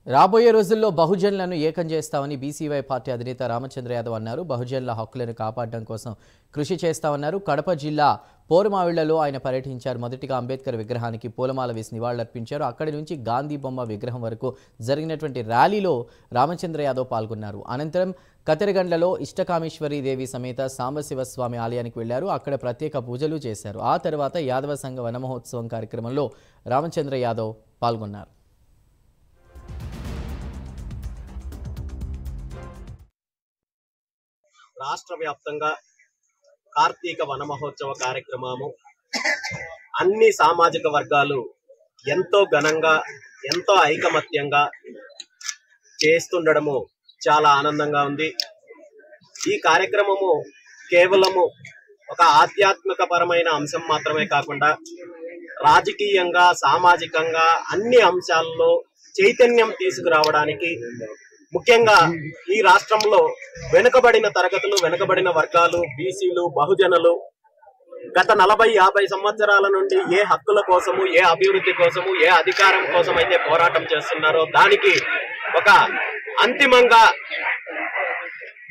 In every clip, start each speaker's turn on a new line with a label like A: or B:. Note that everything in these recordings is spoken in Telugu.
A: రాబోయే రోజుల్లో బహుజనులను ఏకం చేస్తామని బీసీవై పార్టీ అధినేత రామచంద్ర యాదవ్ అన్నారు. బహుజనుల హక్కులను కాపాడడం కోసం కృషి చేస్తామన్నారు. కడప జిల్లా పోరుమావిళ్లలో ఆయన పర్యటించారు. మొదటిగా అంబేద్కర్ విగ్రహానికి పూలమాల వేసి నివాళులర్పించారు. అక్కడి నుంచి గాంధీ బొమ్మ విగ్రహం వరకు జరిగినటువంటి ర్యాలీలో రామచంద్ర యాదవ్ పాల్గొన్నారు. అనంతరం కతెరగండ్లలో ఇష్టకామేశ్వరి దేవి సమేత సాంబశివస్వామి ఆలయానికి వెళ్లారు. అక్కడ ప్రత్యేక పూజలు చేశారు. ఆ తర్వాత యాదవ సంఘ వనమహోత్సవం కార్యక్రమంలో రామచంద్ర యాదవ్ పాల్గొన్నారు.
B: రాష్ట్ర వ్యాప్తంగా కార్తీక వన మహోత్సవ కార్యక్రమము అన్ని సామాజిక వర్గాలు ఎంతో ఘనంగా ఎంతో ఐకమత్యంగా చేస్తుండడము చాలా ఆనందంగా ఉంది. ఈ కార్యక్రమము కేవలము ఒక ఆధ్యాత్మిక పరమైన అంశం మాత్రమే కాకుండా రాజకీయంగా సామాజికంగా అన్ని అంశాల్లో చైతన్యం తీసుకురావడానికి, ముఖ్యంగా ఈ రాష్ట్రంలో వెనుకబడిన తరగతులు, వెనుకబడిన వర్గాలు, బీసీలు, బహుజనులు గత 40-50 సంవత్సరాల నుండి ఏ హక్కుల కోసము, ఏ అభివృద్ధి కోసము, ఏ అధికారం కోసం అయితే పోరాటం చేస్తున్నారో దానికి ఒక అంతిమంగా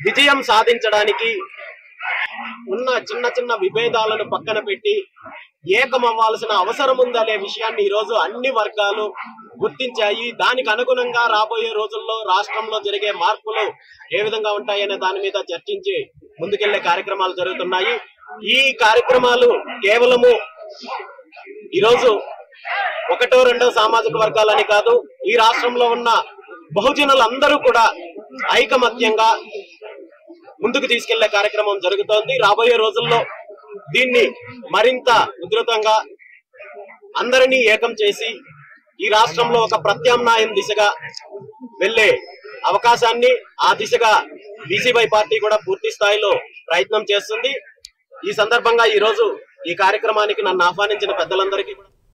B: విజయం సాధించడానికి ఉన్న చిన్న చిన్న విభేదాలను పక్కన పెట్టి ఏకమవ్వాల్సిన అవసరం ఉందనే విషయాన్ని ఈరోజు అన్ని వర్గాలు గుర్తించాయి. దానికి అనుగుణంగా రాబోయే రోజుల్లో రాష్ట్రంలో జరిగే మార్పులు ఏ విధంగా ఉంటాయనే దాని మీద చర్చించి ముందుకెళ్లే కార్యక్రమాలు జరుగుతున్నాయి. ఈ కార్యక్రమాలు కేవలము ఈరోజు ఒకటో రెండో సామాజిక వర్గాలని కాదు, ఈ రాష్ట్రంలో ఉన్న బహుజనులందరూ కూడా ఐకమత్యంగా ముందుకు తీసుకెళ్లే కార్యక్రమం జరుగుతోంది. రాబోయే రోజుల్లో దీన్ని మరింత ఉధృతంగా అందరినీ ఏకం చేసి ఈ రాష్ట్రంలో ఒక ప్రత్యామ్నాయం దిశగా వెళ్లే అవకాశాన్ని, ఆ దిశగా బీసీవై పార్టీ కూడా పూర్తి స్థాయిలో ప్రయత్నం చేస్తుంది. ఈ సందర్భంగా ఈ రోజు ఈ కార్యక్రమానికి నన్ను ఆహ్వానించిన పెద్దలందరికీ